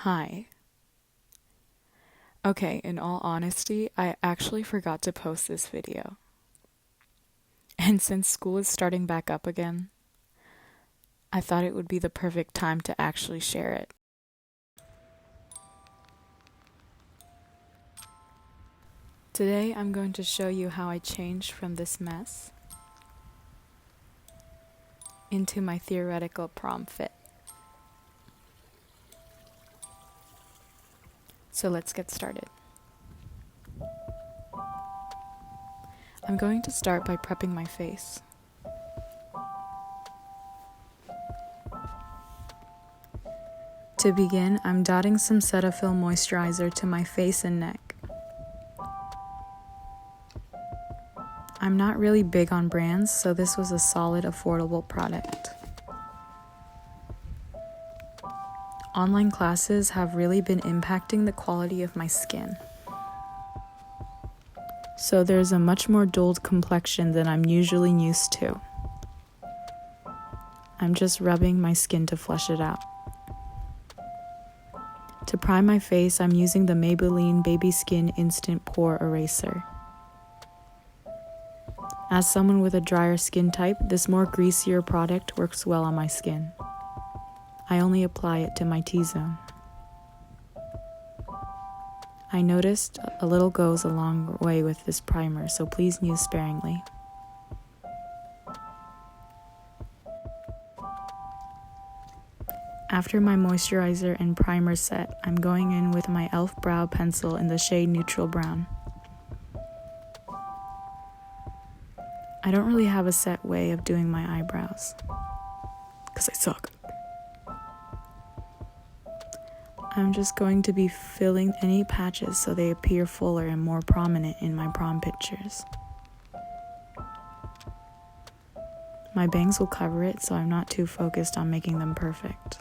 Hi. Okay, in all honesty, I actually forgot to post this video. And since school is starting back up again, I thought it would be the perfect time to actually share it. Today, I'm going to show you how I changed from this mess into my theoretical prom fit. So let's get started. I'm going to start by prepping my face. To begin, I'm dotting some Cetaphil moisturizer to my face and neck. I'm not really big on brands, so this was a solid, affordable product. Online classes have really been impacting the quality of my skin. So there's a much more dulled complexion than I'm usually used to. I'm just rubbing my skin to flush it out. To prime my face, I'm using the Maybelline Baby Skin Instant Pore Eraser. As someone with a drier skin type, this more greasier product works well on my skin. I only apply it to my T-zone. I noticed a little goes a long way with this primer, so please use sparingly. After my moisturizer and primer set, I'm going in with my e.l.f. brow pencil in the shade Neutral Brown. I don't really have a set way of doing my eyebrows, because I suck. I'm just going to be filling any patches so they appear fuller and more prominent in my prom pictures. My bangs will cover it, so I'm not too focused on making them perfect.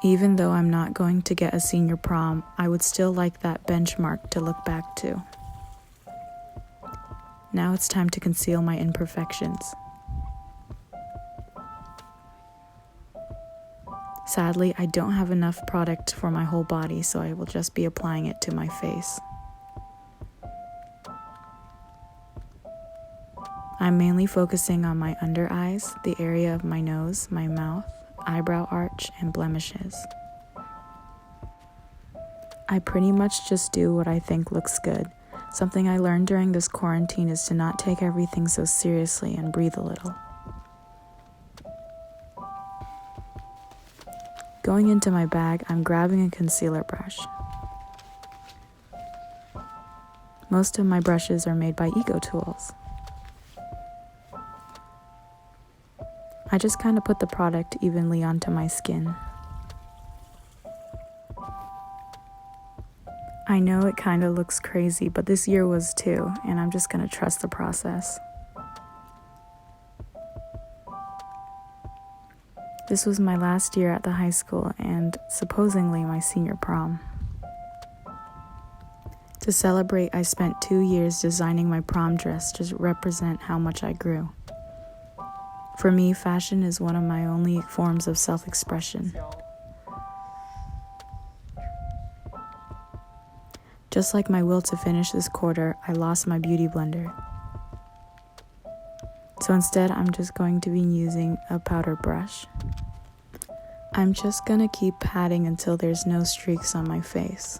Even though I'm not going to get a senior prom, I would still like that benchmark to look back to. Now it's time to conceal my imperfections. Sadly, I don't have enough product for my whole body, so I will just be applying it to my face. I'm mainly focusing on my under eyes, the area of my nose, my mouth, eyebrow arch, and blemishes. I pretty much just do what I think looks good. Something I learned during this quarantine is to not take everything so seriously and breathe a little. Going into my bag, I'm grabbing a concealer brush. Most of my brushes are made by Ego Tools. I just kind of put the product evenly onto my skin. I know it kind of looks crazy, but this year was too, and I'm just going to trust the process. This was my last year at the high school and supposedly my senior prom. To celebrate, I spent 2 years designing my prom dress to represent how much I grew. For me, fashion is one of my only forms of self-expression. Just like my will to finish this quarter, I lost my beauty blender. So instead, I'm just going to be using a powder brush. I'm just gonna keep patting until there's no streaks on my face.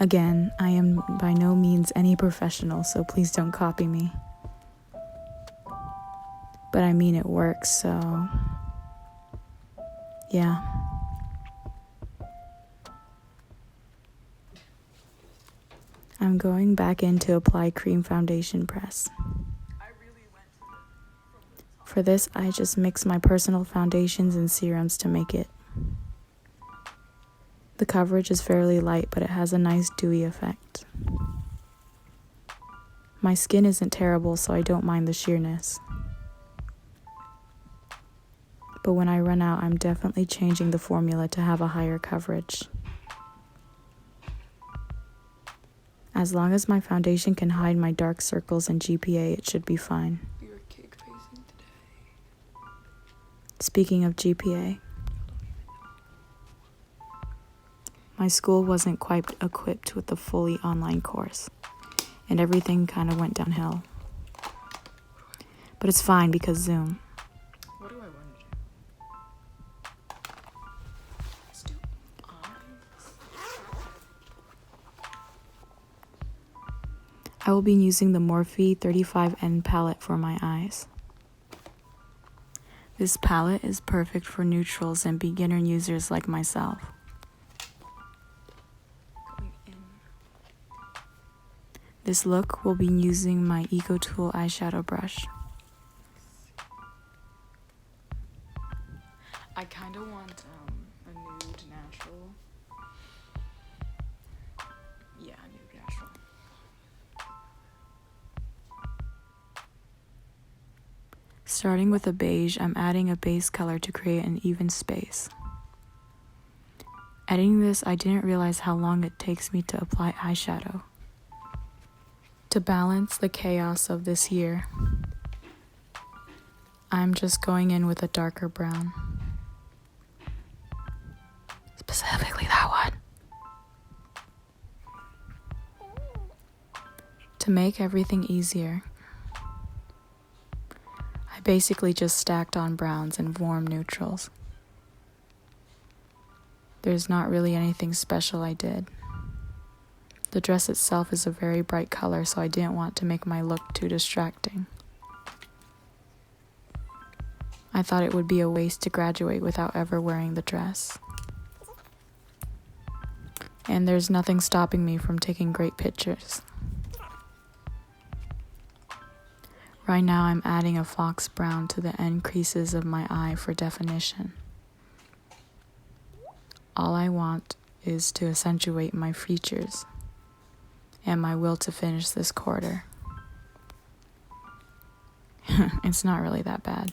Again, I am by no means any professional, so please don't copy me. But I mean, it works, so yeah. I'm going back in to apply cream foundation press. For this, I just mix my personal foundations and serums to make it. The coverage is fairly light, but it has a nice dewy effect. My skin isn't terrible, so I don't mind the sheerness. But when I run out, I'm definitely changing the formula to have a higher coverage. As long as my foundation can hide my dark circles and GPA, it should be fine. You're cake facing today. Speaking of GPA, my school wasn't quite equipped with the fully online course, and everything kind of went downhill. But it's fine because Zoom. What do I want to do? Let's do eyes. I will be using the Morphe 35N palette for my eyes. This palette is perfect for neutrals and beginner users like myself. Going in. This look will be using my Eco Tool eyeshadow brush. I kind of want a nude natural. Yeah, nude natural. Starting with a beige, I'm adding a base color to create an even space. Editing this, I didn't realize how long it takes me to apply eyeshadow. To balance the chaos of this year, I'm just going in with a darker brown. Specifically that one. To make everything easier, I basically just stacked on browns and warm neutrals. There's not really anything special I did. The dress itself is a very bright color, so I didn't want to make my look too distracting. I thought it would be a waste to graduate without ever wearing the dress. And there's nothing stopping me from taking great pictures. Right now I'm adding a fox brown to the end creases of my eye for definition. All I want is to accentuate my features and my will to finish this quarter. It's not really that bad.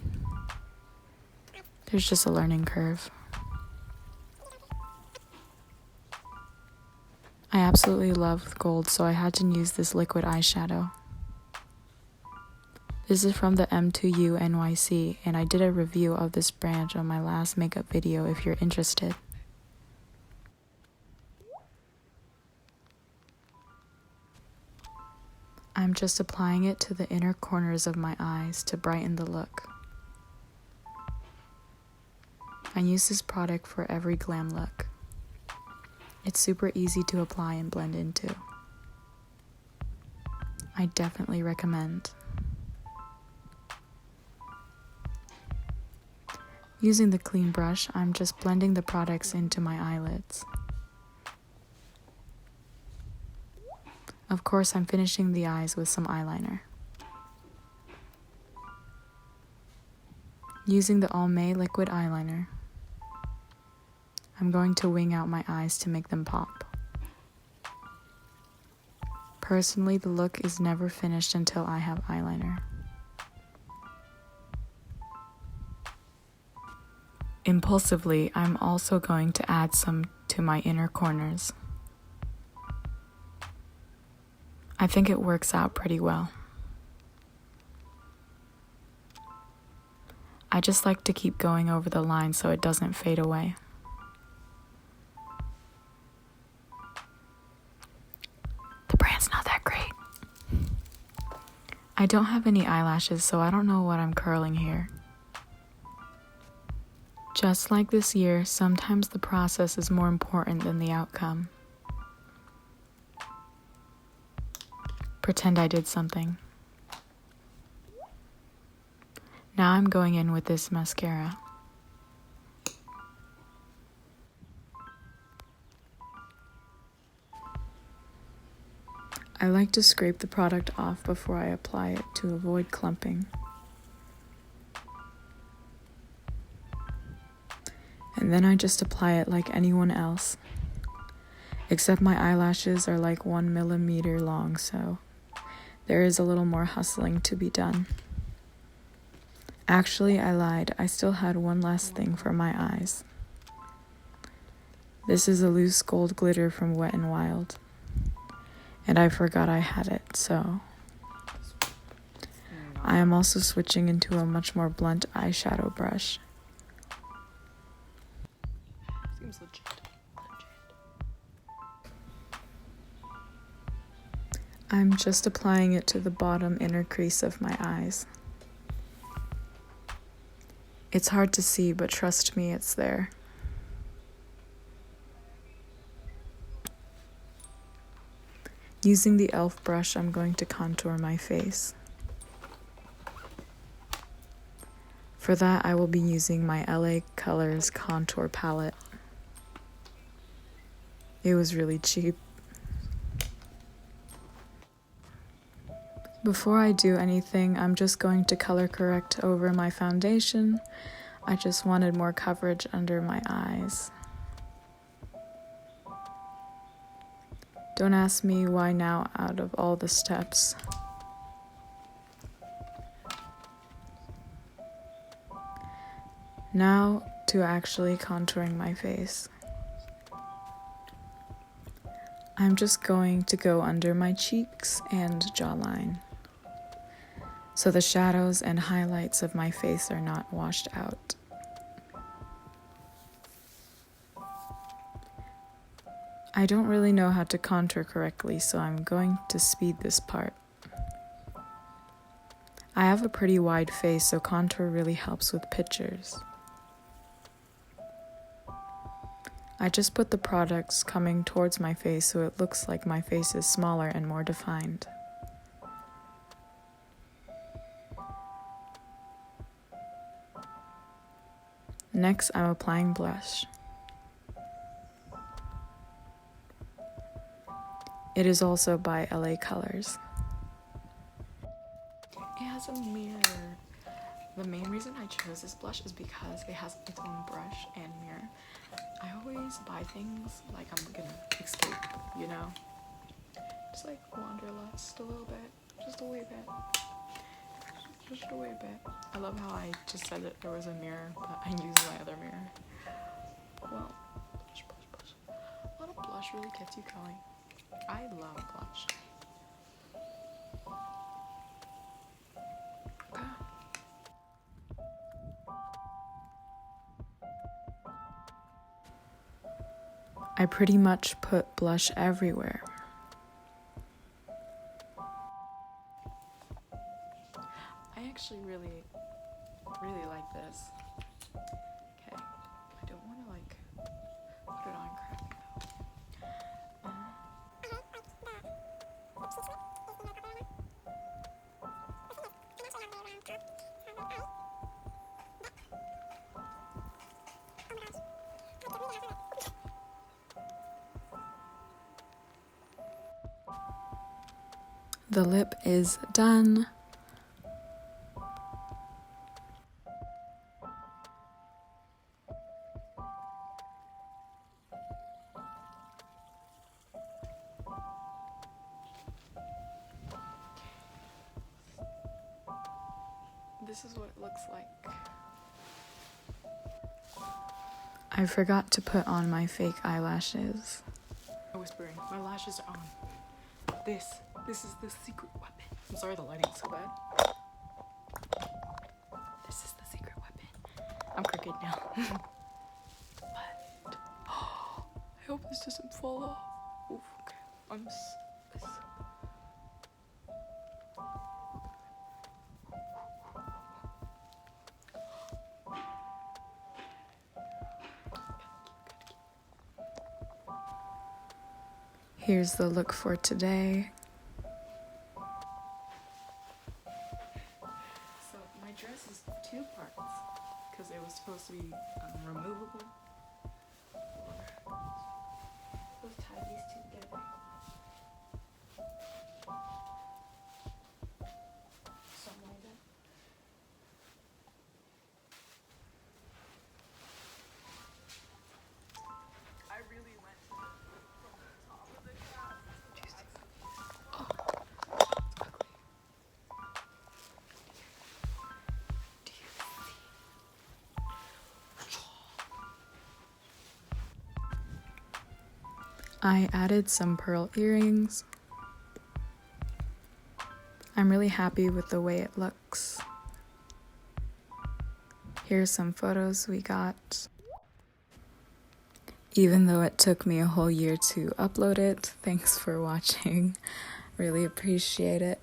There's just a learning curve. I absolutely love gold, so I had to use this liquid eyeshadow. This is from the M2U NYC, and I did a review of this brand on my last makeup video if you're interested. I'm just applying it to the inner corners of my eyes to brighten the look. I use this product for every glam look. It's super easy to apply and blend into. I definitely recommend. Using the clean brush, I'm just blending the products into my eyelids. Of course, I'm finishing the eyes with some eyeliner. Using the lmao liquid eyeliner, I'm going to wing out my eyes to make them pop. Personally, the look is never finished until I have eyeliner. Impulsively, I'm also going to add some to my inner corners. I think it works out pretty well. I just like to keep going over the line so it doesn't fade away. The brand's not that great. I don't have any eyelashes, so I don't know what I'm curling here. Just like this year, sometimes the process is more important than the outcome. Pretend I did something. Now I'm going in with this mascara. I like to scrape the product off before I apply it to avoid clumping. And then I just apply it like anyone else. Except my eyelashes are like 1 millimeter long, so there is a little more hustling to be done. Actually, I lied. I still had one last thing for my eyes. This is a loose gold glitter from Wet n Wild. And I forgot I had it, so I am also switching into a much more blunt eyeshadow brush I'm just applying it to the bottom inner crease of my eyes. It's hard to see, but trust me, it's there. Using the e.l.f. brush, I'm going to contour my face. For that, I will be using my LA Colors contour palette. It was really cheap. Before I do anything, I'm just going to color correct over my foundation. I just wanted more coverage under my eyes. Don't ask me why now out of all the steps. Now to actually contouring my face. I'm just going to go under my cheeks and jawline, so the shadows and highlights of my face are not washed out. I don't really know how to contour correctly, so I'm going to speed this part. I have a pretty wide face, so contour really helps with pictures. I just put the products coming towards my face so it looks like my face is smaller and more defined. Next, I'm applying blush. It is also by LA Colors. It has a mirror. The main reason I chose this blush is because it has its own brush and mirror. I always buy things like I'm gonna escape, you know? Just like wanderlust a little bit, just a wee bit. Just a wee bit. I love how I just said that there was a mirror, but I used my other mirror. Well, blush. A lot of blush really gets you going. I love blush. I pretty much put blush everywhere. I actually really like this. Okay, I don't want to like put it on crappy though. The lip is done. This is what it looks like. I forgot to put on my fake eyelashes. I'm whispering. My lashes are on. This is the secret weapon. I'm sorry the lighting's so bad. This is the secret weapon. I'm crooked now. But I hope this doesn't fall off. Oof, okay. This. Here's the look for today. So my dress is 2 parts because it was supposed to be removable. Let's tie these 2 together. Something like that. I really went from the top of the glass. Oh, it's ugly. Do you I added some pearl earrings. I'm really happy with the way it looks. Here's some photos we got. Even though it took me a whole year to upload it, thanks for watching. really appreciate it.